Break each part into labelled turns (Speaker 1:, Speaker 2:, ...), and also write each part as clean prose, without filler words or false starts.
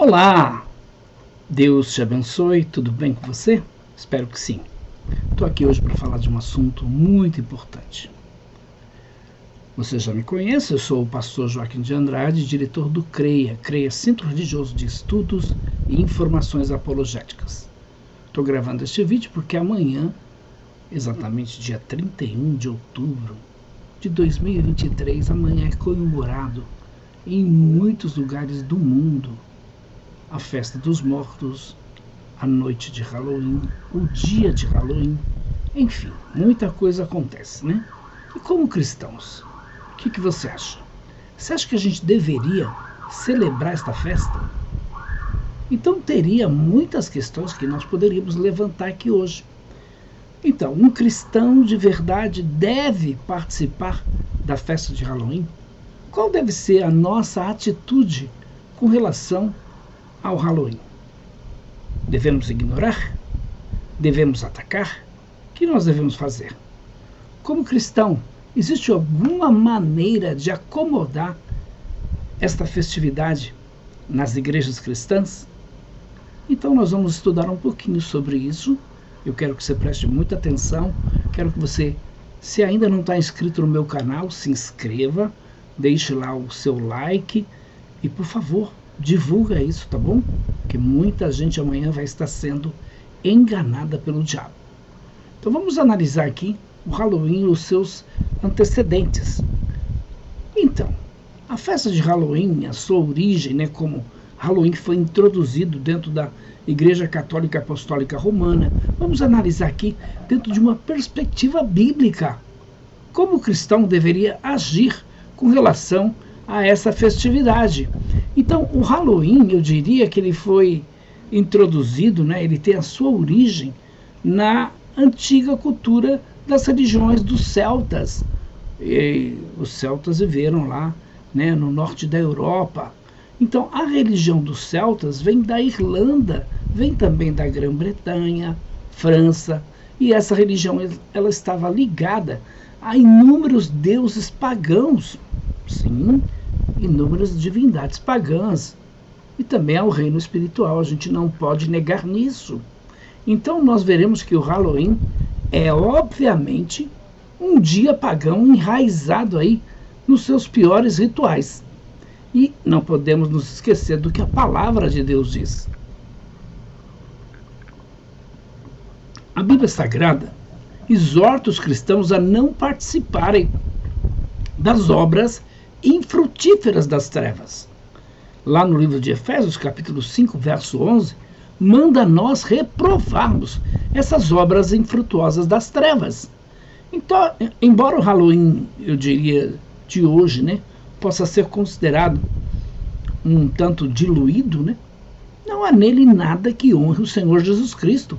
Speaker 1: Olá, Deus te abençoe, tudo bem com você? Espero que sim. Estou aqui hoje para falar de um assunto muito importante. Você já me conhece, eu sou o pastor Joaquim de Andrade, diretor do CREA, Centro Religioso de Estudos e Informações Apologéticas. Estou gravando este vídeo porque amanhã, exatamente dia 31 de outubro de 2023, amanhã é comemorado em muitos lugares do mundo a festa dos mortos, a noite de Halloween, o dia de Halloween, enfim, muita coisa acontece, né? E como cristãos, o que você acha? Você acha que a gente deveria celebrar esta festa? Então teria muitas questões que nós poderíamos levantar aqui hoje. Então, um cristão de verdade deve participar da festa de Halloween? Qual deve ser a nossa atitude com relação ao Halloween? Devemos ignorar? Devemos atacar? O que nós devemos fazer? Como cristão, existe alguma maneira de acomodar esta festividade nas igrejas cristãs? Então nós vamos estudar um pouquinho sobre isso. Eu quero que você preste muita atenção. Quero que você, se ainda não está inscrito no meu canal, se inscreva, deixe lá o seu like e, por favor, divulga isso, tá bom? Porque muita gente amanhã vai estar sendo enganada pelo diabo. Então vamos analisar aqui o Halloween e os seus antecedentes. Então, a festa de Halloween, a sua origem, né, como Halloween foi introduzido dentro da Igreja Católica Apostólica Romana, vamos analisar aqui dentro de uma perspectiva bíblica. Como o cristão deveria agir com relação a essa festividade. Então, o Halloween, eu diria que ele foi introduzido, né, ele tem a sua origem na antiga cultura das religiões dos celtas. E os celtas viveram lá, né, no norte da Europa. Então, a religião dos celtas vem da Irlanda, vem também da Grã-Bretanha, França, e essa religião ela estava ligada a inúmeros deuses pagãos, sim, inúmeras divindades pagãs, e também ao reino espiritual, a gente não pode negar nisso. Então nós veremos que o Halloween é obviamente um dia pagão enraizado aí nos seus piores rituais. E não podemos nos esquecer do que a palavra de Deus diz. A Bíblia Sagrada exorta os cristãos a não participarem das obras infrutíferas das trevas. Lá no livro de Efésios, capítulo 5, verso 11, manda nós reprovarmos essas obras infrutuosas das trevas. Então, embora o Halloween, eu diria, de hoje, né, possa ser considerado um tanto diluído, né, não há nele nada que honre o Senhor Jesus Cristo.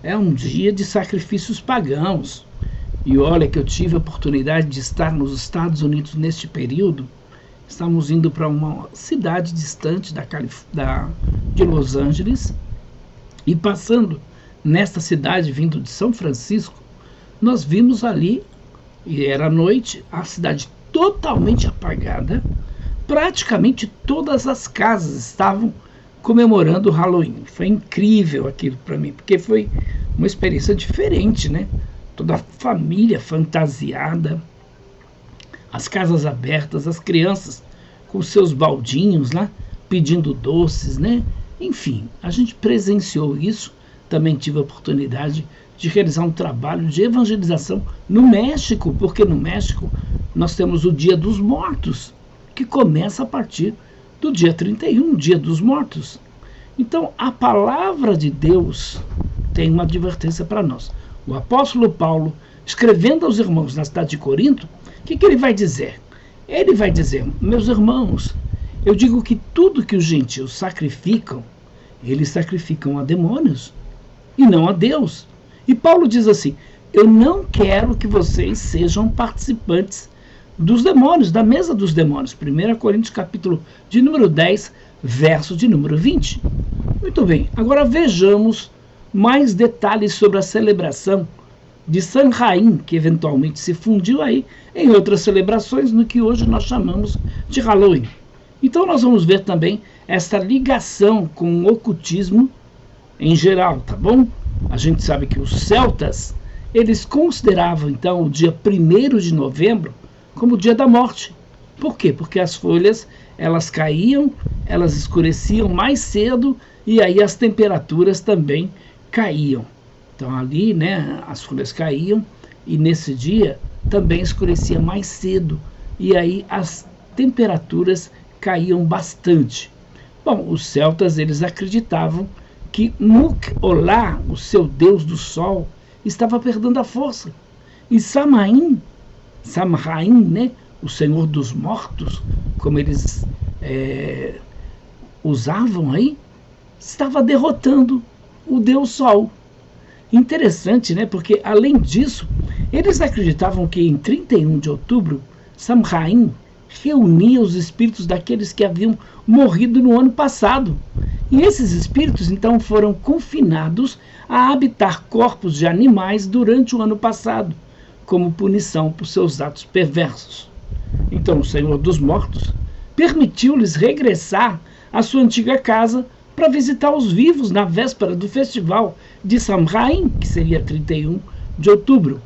Speaker 1: É um dia de sacrifícios pagãos. E olha que eu tive a oportunidade de estar nos Estados Unidos neste período. Estamos indo para uma cidade distante de Los Angeles. E passando nesta cidade, vindo de São Francisco, nós vimos ali, e era noite, a cidade totalmente apagada. Praticamente todas as casas estavam comemorando o Halloween. Foi incrível aquilo para mim, porque foi uma experiência diferente, né? Toda a família fantasiada, as casas abertas, as crianças com seus baldinhos lá, pedindo doces, né? Enfim, a gente presenciou isso. Também tive a oportunidade de realizar um trabalho de evangelização no México, porque no México nós temos o Dia dos Mortos, que começa a partir do dia 31, Dia dos Mortos. Então, a palavra de Deus tem uma advertência para nós. O apóstolo Paulo, escrevendo aos irmãos na cidade de Corinto, o que ele vai dizer? Ele vai dizer: meus irmãos, eu digo que tudo que os gentios sacrificam, eles sacrificam a demônios e não a Deus. E Paulo diz assim: eu não quero que vocês sejam participantes dos demônios, da mesa dos demônios. 1 Coríntios capítulo de número 10, verso de número 20. Muito bem, agora vejamos mais detalhes sobre a celebração de Samhain, que eventualmente se fundiu aí em outras celebrações no que hoje nós chamamos de Halloween. Então nós vamos ver também essa ligação com o ocultismo em geral, tá bom? A gente sabe que os celtas, eles consideravam então o dia 1º de novembro como o dia da morte. Por quê? Porque as folhas, elas caíam, elas escureciam mais cedo e aí as temperaturas também caíam. Então ali, né, as folhas caíam e nesse dia também escurecia mais cedo e aí as temperaturas caíam bastante. Bom, os celtas, eles acreditavam que Muk-Olá, o seu deus do sol, estava perdendo a força. E Samhain, né, o senhor dos mortos, como eles usavam aí, estava derrotando o deus sol. Interessante, né? Porque, além disso, eles acreditavam que em 31 de outubro, Samhain reunia os espíritos daqueles que haviam morrido no ano passado. E esses espíritos, então, foram confinados a habitar corpos de animais durante o ano passado, como punição por seus atos perversos. Então, o Senhor dos Mortos permitiu-lhes regressar à sua antiga casa para visitar os vivos na véspera do festival de Samhain, que seria 31 de outubro.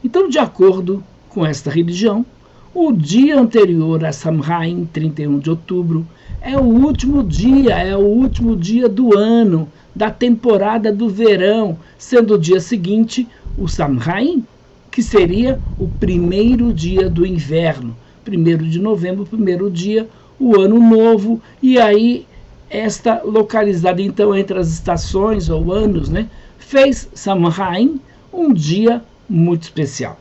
Speaker 1: Então, de acordo com esta religião, o dia anterior a Samhain, 31 de outubro, é o último dia do ano, da temporada do verão, sendo o dia seguinte o Samhain, que seria o 1º dia do inverno. 1º de novembro, 1º dia, o ano novo, e aí esta localizada então entre as estações ou anos, né, fez Samhain um dia muito especial.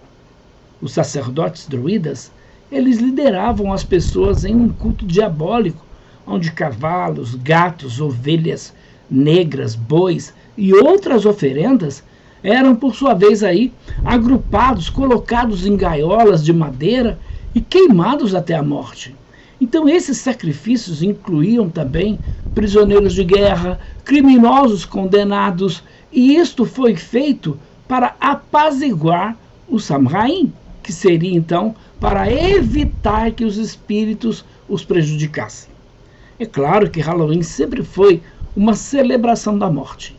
Speaker 1: Os sacerdotes druidas, eles lideravam as pessoas em um culto diabólico, onde cavalos, gatos, ovelhas negras, bois e outras oferendas eram, por sua vez, aí agrupados, colocados em gaiolas de madeira e queimados até a morte. Então, esses sacrifícios incluíam também prisioneiros de guerra, criminosos condenados, e isto foi feito para apaziguar o Samhain, que seria, então, para evitar que os espíritos os prejudicassem. É claro que Halloween sempre foi uma celebração da morte.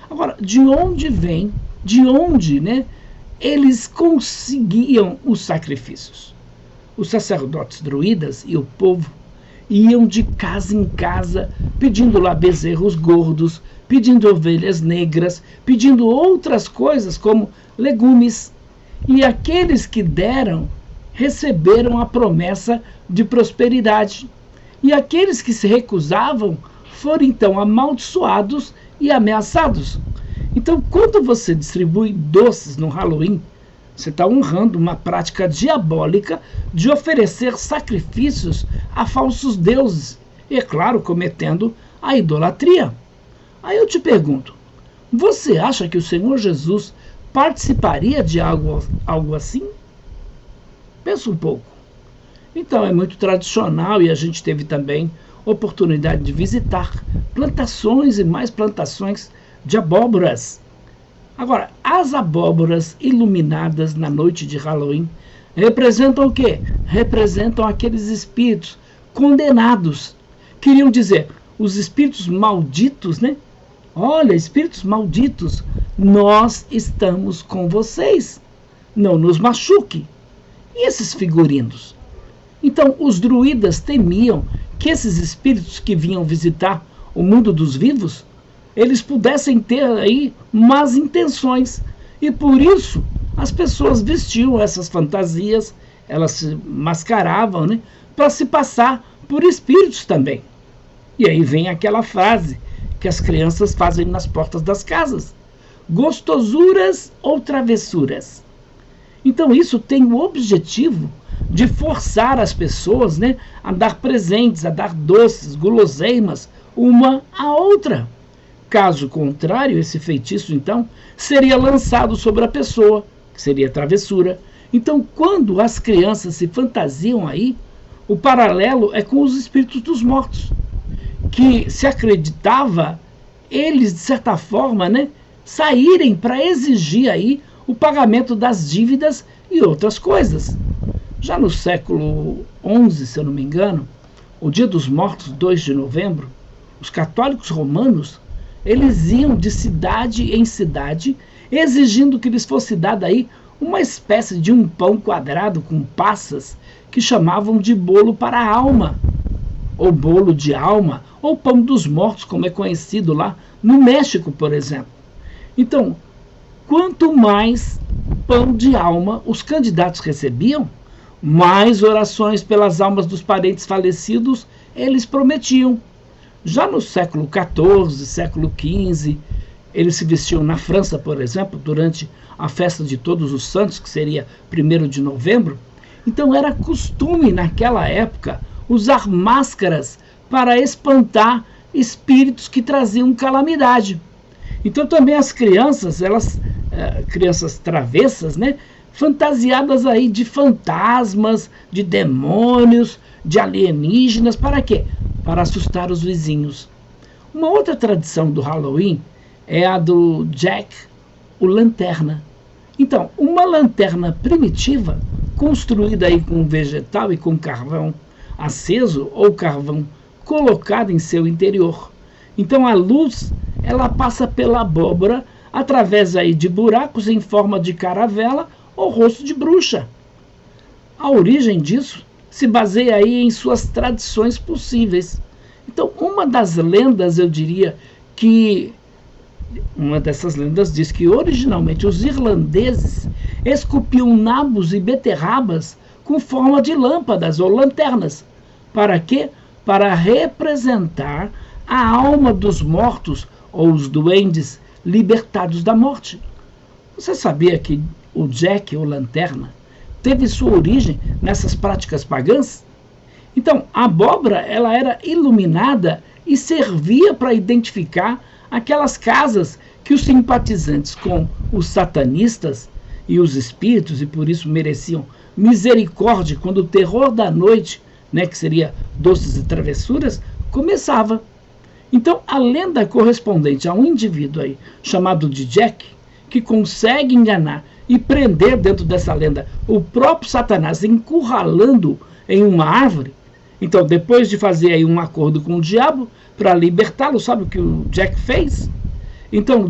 Speaker 1: Agora, de onde, né, eles conseguiam os sacrifícios? Os sacerdotes druidas e o povo iam de casa em casa, pedindo lá bezerros gordos, pedindo ovelhas negras, pedindo outras coisas como legumes. E aqueles que deram, receberam a promessa de prosperidade. E aqueles que se recusavam foram então amaldiçoados e ameaçados. Então, quando você distribui doces no Halloween, você está honrando uma prática diabólica de oferecer sacrifícios a falsos deuses. E, é claro, cometendo a idolatria. Aí eu te pergunto, você acha que o Senhor Jesus participaria de algo assim? Pensa um pouco. Então, é muito tradicional e a gente teve também oportunidade de visitar plantações e mais plantações de abóboras. Agora, as abóboras iluminadas na noite de Halloween representam o quê? Representam aqueles espíritos condenados. Queriam dizer, os espíritos malditos, né? Olha, espíritos malditos, nós estamos com vocês. Não nos machuque. E esses figurinos? Então, os druidas temiam que esses espíritos que vinham visitar o mundo dos vivos, eles pudessem ter aí más intenções. E por isso, as pessoas vestiam essas fantasias, elas se mascaravam, né, para se passar por espíritos também. E aí vem aquela frase que as crianças fazem nas portas das casas: gostosuras ou travessuras? Então isso tem o objetivo de forçar as pessoas, né, a dar presentes, a dar doces, guloseimas, uma à outra. Caso contrário, esse feitiço, então, seria lançado sobre a pessoa, que seria travessura. Então, quando as crianças se fantasiam aí, o paralelo é com os espíritos dos mortos, que se acreditava eles, de certa forma, né, saírem para exigir aí o pagamento das dívidas e outras coisas. Já no século XI, se eu não me engano, o Dia dos Mortos, 2 de novembro, os católicos romanos, eles iam de cidade em cidade, exigindo que lhes fosse dada aí uma espécie de um pão quadrado com passas, que chamavam de bolo para a alma, ou bolo de alma, ou pão dos mortos, como é conhecido lá no México, por exemplo. Então, quanto mais pão de alma os candidatos recebiam, mais orações pelas almas dos parentes falecidos eles prometiam. Já no século XIV, século XV, eles se vestiam na França, por exemplo, durante a festa de Todos os Santos, que seria 1º de novembro. Então era costume naquela época usar máscaras para espantar espíritos que traziam calamidade. Então também as crianças, crianças travessas, né, fantasiadas aí de fantasmas, de demônios, de alienígenas, para quê? Para assustar os vizinhos. Uma outra tradição do Halloween é a do Jack, o Lanterna. Então, uma lanterna primitiva, construída aí com vegetal e com carvão aceso ou carvão colocado em seu interior. Então a luz, ela passa pela abóbora através aí de buracos em forma de caravela ou rosto de bruxa. A origem disso se baseia aí em suas tradições possíveis. Então, uma das lendas, eu diria que uma dessas lendas diz que originalmente os irlandeses esculpiam nabos e beterrabas com forma de lâmpadas ou lanternas. Para quê? Para representar a alma dos mortos ou os duendes libertados da morte. Você sabia que o Jack ou Lanterna teve sua origem nessas práticas pagãs? Então, a abóbora ela era iluminada e servia para identificar aquelas casas que os simpatizantes com os satanistas e os espíritos, e por isso mereciam misericórdia quando o terror da noite, né, que seria doces e travessuras, começava. Então, a lenda correspondente a um indivíduo aí, chamado de Jack, que consegue enganar e prender dentro dessa lenda o próprio Satanás, encurralando em uma árvore. Então, depois de fazer aí um acordo com o diabo para libertá-lo, sabe o que o Jack fez? Então,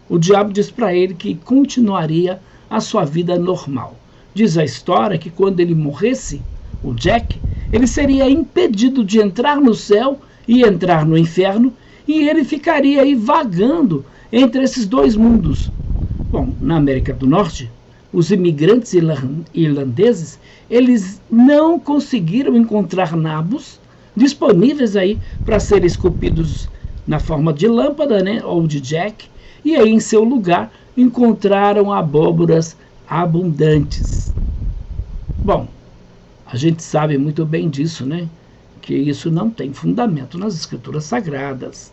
Speaker 1: o diabo diz para ele que continuaria a sua vida normal. Diz a história que quando ele morresse, o Jack, ele seria impedido de entrar no céu e entrar no inferno, e ele ficaria aí vagando entre esses dois mundos. Bom, na América do Norte, os imigrantes irlandeses, eles não conseguiram encontrar nabos disponíveis aí para serem esculpidos na forma de lâmpada, né, ou de Jack, e aí em seu lugar encontraram abóboras abundantes. Bom, a gente sabe muito bem disso, né, que isso não tem fundamento nas escrituras sagradas.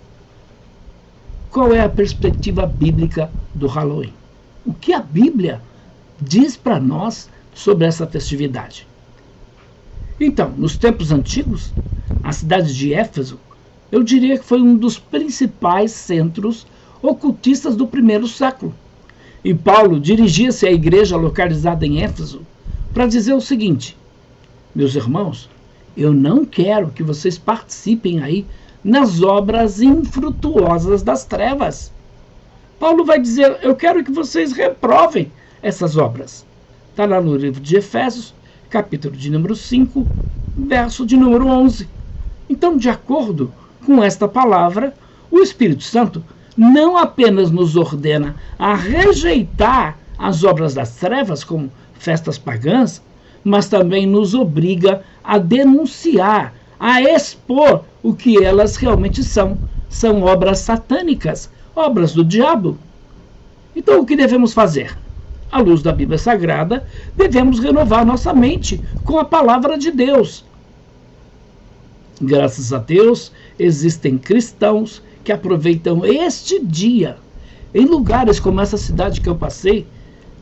Speaker 1: Qual é a perspectiva bíblica do Halloween? O que a Bíblia diz para nós sobre essa festividade? Então, nos tempos antigos, a cidade de Éfeso, eu diria que foi um dos principais centros ocultistas do primeiro século. E Paulo dirigia-se à igreja localizada em Éfeso para dizer o seguinte: meus irmãos, eu não quero que vocês participem aí nas obras infrutuosas das trevas. Paulo vai dizer, eu quero que vocês reprovem essas obras. Está lá no livro de Efésios, capítulo de número 5, verso de número 11. Então, de acordo com esta palavra, o Espírito Santo não apenas nos ordena a rejeitar as obras das trevas, como festas pagãs, mas também nos obriga a denunciar, a expor o que elas realmente são. São obras satânicas, obras do diabo. Então, o que devemos fazer? À luz da Bíblia Sagrada, devemos renovar nossa mente com a palavra de Deus. Graças a Deus, existem cristãos que aproveitam este dia, em lugares como essa cidade que eu passei,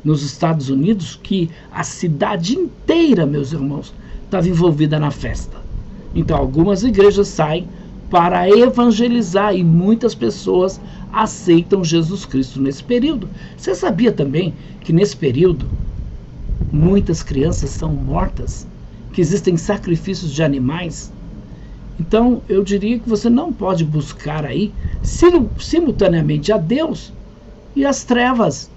Speaker 1: nos Estados Unidos, que a cidade inteira, meus irmãos, estava envolvida na festa. Então, algumas igrejas saem para evangelizar e muitas pessoas aceitam Jesus Cristo nesse período. Você sabia também que nesse período muitas crianças são mortas, que existem sacrifícios de animais Então, eu diria que você não pode buscar aí simultaneamente a Deus e as trevas.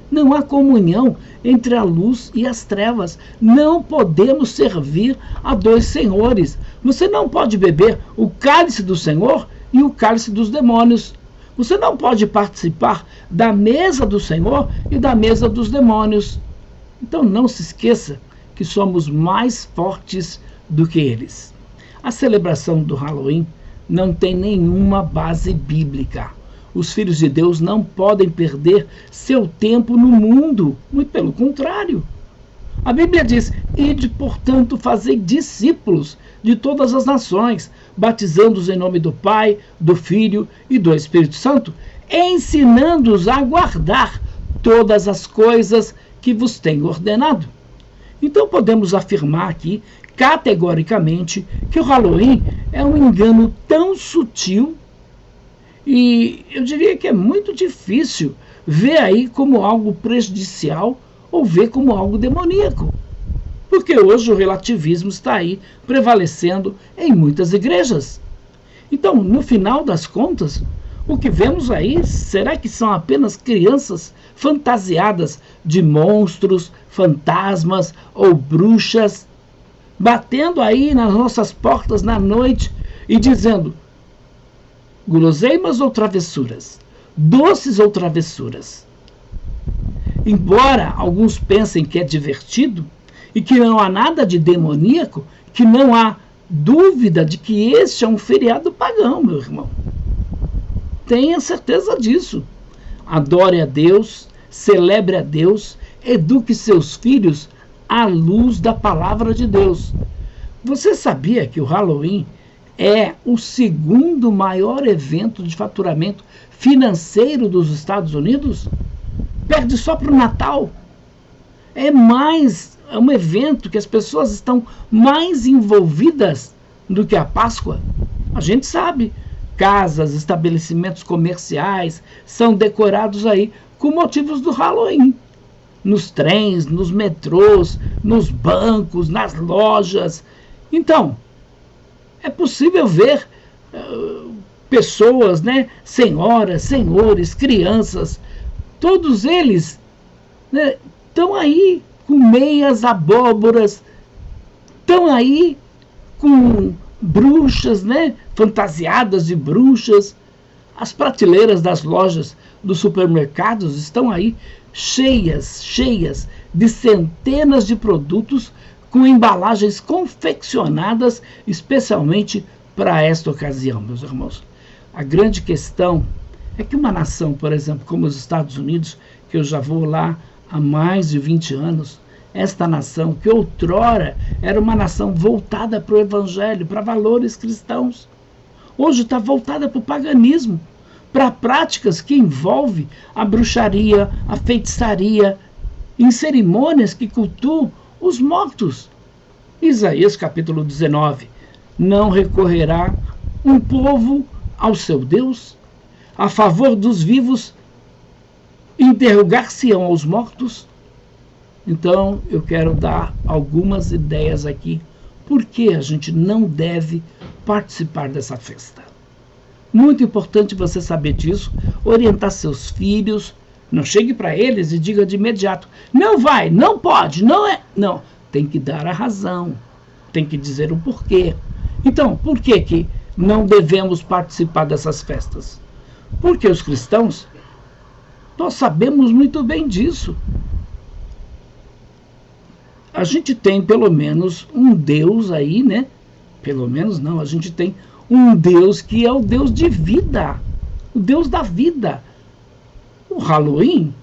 Speaker 1: Não há comunhão entre a luz e as trevas. Não podemos servir a dois senhores. Você não pode beber o cálice do Senhor e o cálice dos demônios. Você não pode participar da mesa do Senhor e da mesa dos demônios. Então não se esqueça que somos mais fortes do que eles. A celebração do Halloween não tem nenhuma base bíblica. Os filhos de Deus não podem perder seu tempo no mundo, muito pelo contrário. A Bíblia diz: ide, portanto, fazei discípulos de todas as nações, batizando-os em nome do Pai, do Filho e do Espírito Santo, ensinando-os a guardar todas as coisas que vos tenho ordenado. Então podemos afirmar aqui, categoricamente, que o Halloween é um engano tão sutil e eu diria que é muito difícil ver aí como algo prejudicial ou ver como algo demoníaco. Porque hoje o relativismo está aí prevalecendo em muitas igrejas. Então, no final das contas, o que vemos aí, será que são apenas crianças fantasiadas de monstros, fantasmas ou bruxas, batendo aí nas nossas portas na noite e dizendo: guloseimas ou travessuras? Doces ou travessuras? Embora alguns pensem que é divertido e que não há nada de demoníaco, que não há dúvida de que este é um feriado pagão, meu irmão. Tenha certeza disso. Adore a Deus, celebre a Deus, eduque seus filhos à luz da palavra de Deus. Você sabia que o Halloween é o segundo maior evento de faturamento financeiro dos Estados Unidos? Perde só para o Natal. É um evento que as pessoas estão mais envolvidas do que a Páscoa. A gente sabe, casas, estabelecimentos comerciais são decorados aí com motivos do Halloween. Nos trens, nos metrôs, nos bancos, nas lojas. Então, é possível ver pessoas, né, senhoras, senhores, crianças, todos eles estão aí com meias abóboras, estão aí com bruxas, né, fantasiadas de bruxas. As prateleiras das lojas dos supermercados estão aí cheias de centenas de produtos com embalagens confeccionadas especialmente para esta ocasião, meus irmãos. A grande questão é que uma nação, por exemplo, como os Estados Unidos, que eu já vou lá há mais de 20 anos, esta nação que outrora era uma nação voltada para o evangelho, para valores cristãos, hoje está voltada para o paganismo, para práticas que envolvem a bruxaria, a feitiçaria, em cerimônias que cultuam os mortos. Isaías capítulo 19. Não recorrerá um povo ao seu Deus? A favor dos vivos, interrogar-se-ão aos mortos? Então, eu quero dar algumas ideias aqui por que a gente não deve participar dessa festa. Muito importante você saber disso, orientar seus filhos. Não chegue para eles e diga de imediato: não vai, não pode, não é. Não, tem que dar a razão, tem que dizer o porquê. Então, por que não devemos participar dessas festas? Porque os cristãos, nós sabemos muito bem disso. A gente tem pelo menos um Deus aí, né? Pelo menos não, a gente tem um Deus que é o Deus de vida, o Deus da vida. No Halloween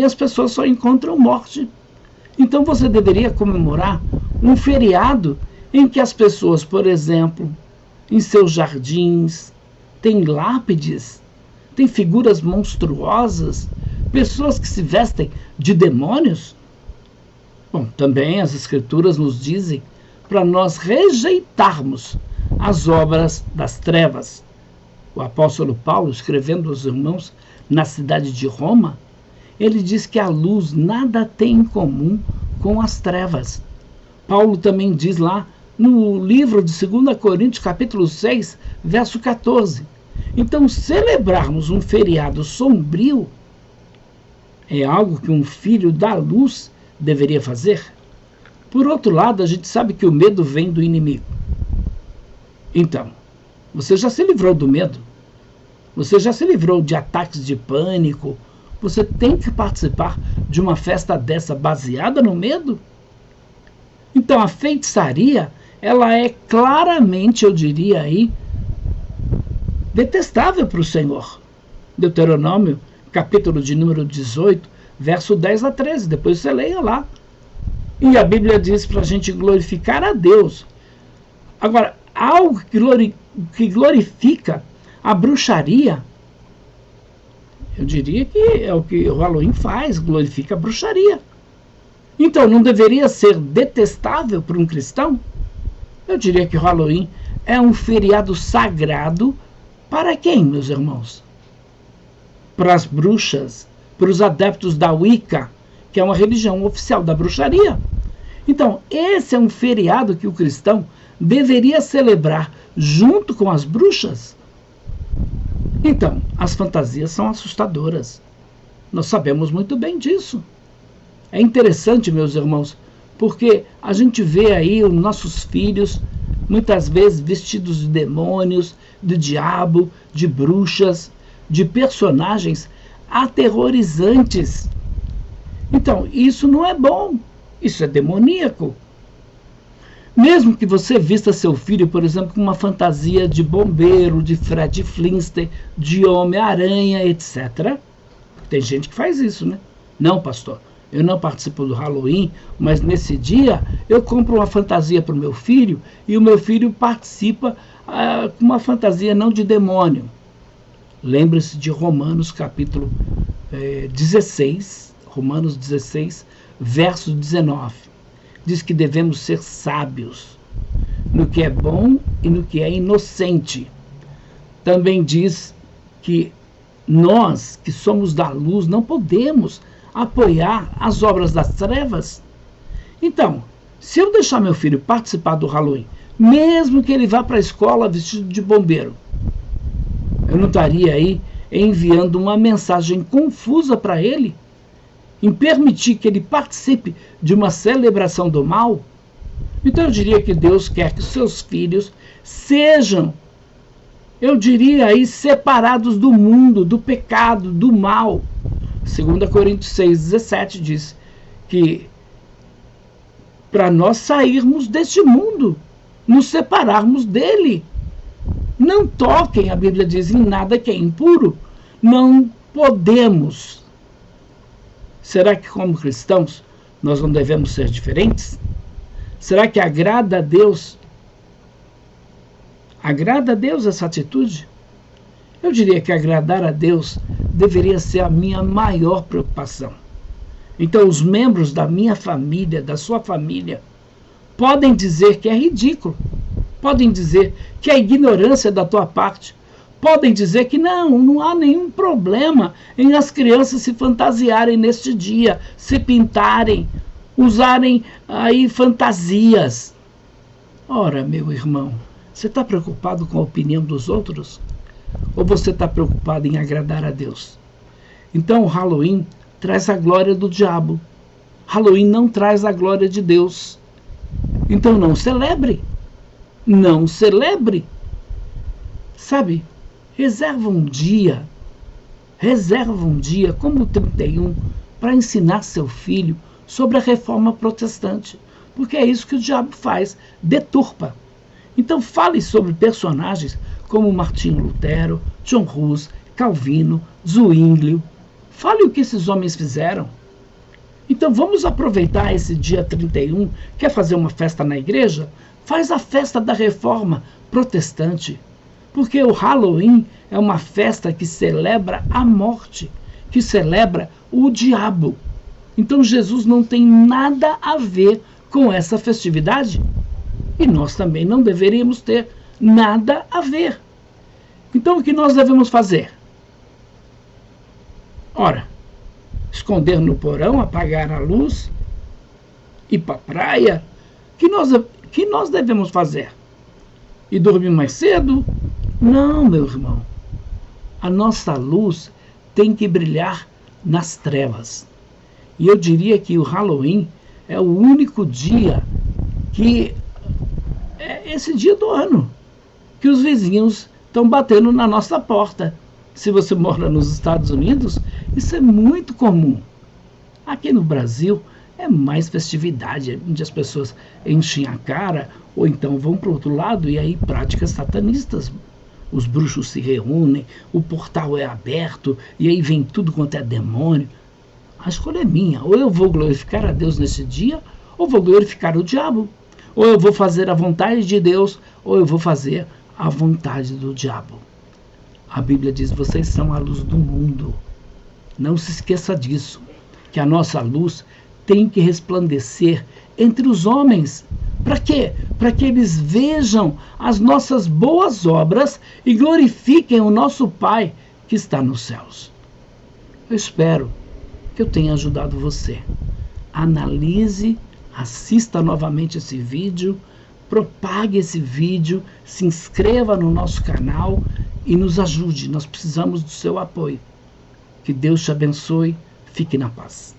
Speaker 1: as pessoas só encontram morte. Então você deveria comemorar um feriado em que as pessoas, por exemplo, em seus jardins, têm lápides, têm figuras monstruosas, pessoas que se vestem de demônios. Bom, também as Escrituras nos dizem para nós rejeitarmos as obras das trevas. O apóstolo Paulo, escrevendo aos irmãos na cidade de Roma, ele diz que a luz nada tem em comum com as trevas. Paulo também diz lá no livro de 2 Coríntios, capítulo 6, verso 14. Então, celebrarmos um feriado sombrio é algo que um filho da luz deveria fazer. Por outro lado, a gente sabe que o medo vem do inimigo. Então, você já se livrou do medo? Você já se livrou de ataques de pânico? Você tem que participar de uma festa dessa baseada no medo? Então, a feitiçaria, ela é claramente, eu diria aí, detestável para o Senhor. Deuteronômio, capítulo de número 18, verso 10 a 13. Depois você leia lá. E a Bíblia diz para a gente glorificar a Deus. Agora, algo que glorifica a bruxaria, eu diria que é o que o Halloween faz, glorifica a bruxaria. Então, não deveria ser detestável para um cristão? Eu diria que o Halloween é um feriado sagrado para quem, meus irmãos? Para as bruxas, para os adeptos da Wicca, que é uma religião oficial da bruxaria. Então, esse é um feriado que o cristão deveria celebrar junto com as bruxas. Então, as fantasias são assustadoras. Nós sabemos muito bem disso. É interessante, meus irmãos, porque a gente vê aí os nossos filhos, muitas vezes vestidos de demônios, de diabo, de bruxas, de personagens aterrorizantes. Então, isso não é bom, isso é demoníaco. Mesmo que você vista seu filho, por exemplo, com uma fantasia de bombeiro, de Fred Flintstone, de Homem-Aranha, etc. Tem gente que faz isso, né? Não, pastor, eu não participo do Halloween, mas nesse dia eu compro uma fantasia para o meu filho e o meu filho participa com uma fantasia não de demônio. Lembre-se de Romanos capítulo 16, Romanos 16, verso 19. Diz que devemos ser sábios no que é bom e no que é inocente. Também diz que nós, que somos da luz, não podemos apoiar as obras das trevas. Então, se eu deixar meu filho participar do Halloween, mesmo que ele vá para a escola vestido de bombeiro, eu não estaria aí enviando uma mensagem confusa para ele, em permitir que ele participe de uma celebração do mal? Então eu diria que Deus quer que seus filhos sejam, eu diria aí, separados do mundo, do pecado, do mal. 2 Coríntios 6,17 diz que para nós sairmos deste mundo, nos separarmos dele. Não toquem, a Bíblia diz, em nada que é impuro. Não podemos. Será que, como cristãos, nós não devemos ser diferentes? Será que agrada a Deus? Agrada a Deus essa atitude? Eu diria que agradar a Deus deveria ser a minha maior preocupação. Então, os membros da minha família, da sua família, podem dizer que é ridículo, podem dizer que é ignorância da tua parte, podem dizer que não há nenhum problema em as crianças se fantasiarem neste dia, se pintarem, usarem aí fantasias. Ora, meu irmão, você está preocupado com a opinião dos outros? Ou você está preocupado em agradar a Deus? Então o Halloween traz a glória do diabo. Halloween não traz a glória de Deus. Então não celebre. Não celebre. Sabe, reserva um dia como o 31 para ensinar seu filho sobre a reforma protestante. Porque é isso que o diabo faz, deturpa. Então fale sobre personagens como Martinho Lutero, John Hus, Calvino, Zwinglio. Fale o que esses homens fizeram. Então vamos aproveitar esse dia 31. Quer fazer uma festa na igreja? Faz a festa da reforma protestante. Porque o Halloween é uma festa que celebra a morte, que celebra o diabo. Então Jesus não tem nada a ver com essa festividade. E nós também não deveríamos ter nada a ver. Então o que nós devemos fazer? Ora, esconder no porão, apagar a luz, ir para a praia. que nós devemos fazer? E dormir mais cedo? Não, meu irmão. A nossa luz tem que brilhar nas trevas. E eu diria que o Halloween é o único dia que é esse dia do ano que os vizinhos estão batendo na nossa porta. Se você mora nos Estados Unidos, isso é muito comum. Aqui no Brasil é mais festividade, onde as pessoas enchem a cara ou então vão para o outro lado e aí práticas satanistas. Os bruxos se reúnem, o portal é aberto e aí vem tudo quanto é demônio. A escolha é minha. Ou eu vou glorificar a Deus nesse dia, ou vou glorificar o diabo. Ou eu vou fazer a vontade de Deus, ou eu vou fazer a vontade do diabo. A Bíblia diz: vocês são a luz do mundo. Não se esqueça disso, que a nossa luz tem que resplandecer entre os homens. Para quê? Para que eles vejam as nossas boas obras e glorifiquem o nosso Pai que está nos céus. Eu espero que eu tenha ajudado você. Analise, assista novamente esse vídeo, propague esse vídeo, se inscreva no nosso canal e nos ajude. Nós precisamos do seu apoio. Que Deus te abençoe. Fique na paz.